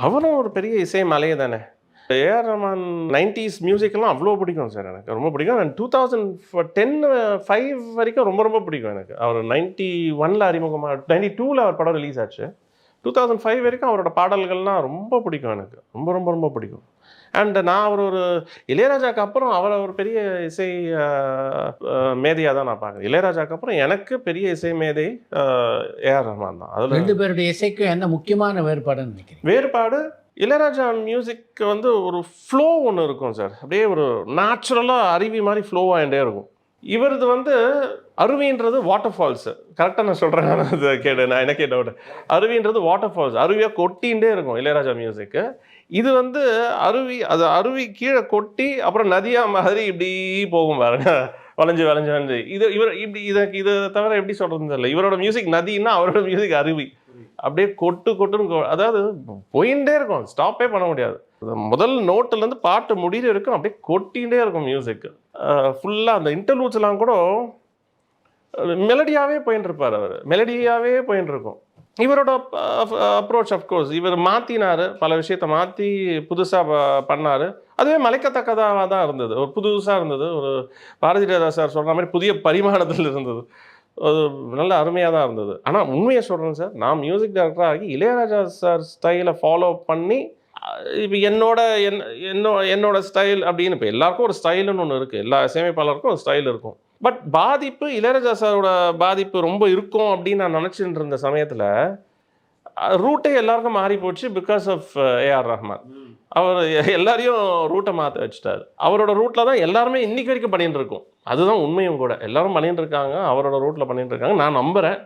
அவரும் ஒரு பெரிய இசை மலையே தானே. ஏஆர் ரஹ்மான் 90s மியூசிக்லாம் அவ்வளோ பிடிக்கும் சார் எனக்கு. ரொம்ப பிடிக்கும். அண்ட் 2005 வரைக்கும் ரொம்ப ரொம்ப பிடிக்கும் எனக்கு. அவர் 91ல அறிமுகமாக 92ல அவர் படம் ரிலீஸ் ஆச்சு. 2005 வரைக்கும் அவரோட பாடல்கள்லாம் ரொம்ப பிடிக்கும் எனக்கு. ரொம்ப ரொம்ப ரொம்ப பிடிக்கும். அண்ட் நான் அவர் ஒரு இளையராஜாவுக்கு அப்புறம் அவரை ஒரு பெரிய இசை மேதையாக தான் நான் பார்க்குறேன். இளையராஜாவுக்கு அப்புறம் எனக்கு பெரிய இசை மேதை ஏஆர் ரஹ்மான் தான். அதில் 2 பேருடைய இசைக்கும் என்ன முக்கியமான வேறுபாடுன்னு நினைக்கிறீங்க? வேறுபாடு இளையராஜா மியூசிக் வந்து ஒரு ஃப்ளோ ஒன்று இருக்கும் சார். அப்படியே ஒரு நேச்சுரலாக அருவி மாதிரி ஃப்ளோ ஆகிட்டே இருக்கும். இவரது வந்து அருவின்றது வாட்டர் ஃபால்ஸு. கரெக்டாக நான் சொல்கிறேன். அது கேடு நான் எனக்கே டவுட். அருவின்றது வாட்டர் ஃபால்ஸ். அருவியாக கொட்டிகிட்டே இருக்கும் இளையராஜா மியூசிக்கு. இது வந்து அருவி கீழே கொட்டி அப்புறம் நதியாக மாதிரி இப்படி போகும் பாருங்க. வளைஞ்சு வளைஞ்சு வளைஞ்சு இவர் இப்படி இதை தவிர எப்படி சொல்கிறதுன்னு தெரியல. இவரோட மியூசிக் நதின்னா அவரோட மியூசிக் அருவி. அப்படியே கொட்டுன்னு அதாவது போயிட்டே இருக்கும். ஸ்டாப்பே பண்ண முடியாது. முதல் நோட்டுலேருந்து பாட்டு முடிகிற வரைக்கும் அப்படியே கொட்டிகிட்டே இருக்கும் மியூசிக். ஃபுல்லாக அந்த இன்டர்லூட்ஸ்லாம் கூட மெலடியாகவே போயின்னு இருப்பார் அவர். மெலடியாகவே போயின்னு இருக்கும். இவரோட அப்ரோச் அஃப்கோர்ஸ் இவர் மாற்றினார். பல விஷயத்தை மாற்றி புதுசாக பண்ணார். அதுவே மலைக்கத்தக்கதாக தான் இருந்தது. ஒரு புதுசாக இருந்தது. ஒரு பாரதிராஜா சார் சொல்கிற மாதிரி புதிய பரிமாணத்தில் இருந்தது. அது நல்ல அருமையாக தான் இருந்தது. ஆனால் உண்மையை சொல்கிறேன் சார், நான் மியூசிக் டைரக்டராக ஆகி இளையராஜா சார் ஸ்டைலை ஃபாலோ பண்ணி இப்போ என்னோட ஸ்டைல் அப்படின்னு இப்போ எல்லாருக்கும் ஒரு ஸ்டைலுன்னு ஒன்று இருக்குது. எல்லா இசையமைப்பாளருக்கும் ஒரு ஸ்டைல் இருக்கும். பட் பாதிப்பு இளையராஜா சாரோட பாதிப்பு ரொம்ப இருக்கும் அப்படின்னு நான் நினச்சிட்டு இருந்த சமயத்தில் ரூட்டே எல்லாருக்கும் மாறி போச்சு. Because of AR Rahman. அவர் எல்லாரையும் ரூட்டை மாற்ற வச்சுட்டார். அவரோட ரூட்டில் தான் எல்லாருமே இன்னைக்கு வரைக்கும் பண்ணிட்டு இருக்கோம். அதுதான் உண்மையும் கூட. எல்லாரும் பண்ணிட்டு இருக்காங்க. அவரோட ரூட்டில் பண்ணிட்டு இருக்காங்க. நான் நம்புகிறேன்.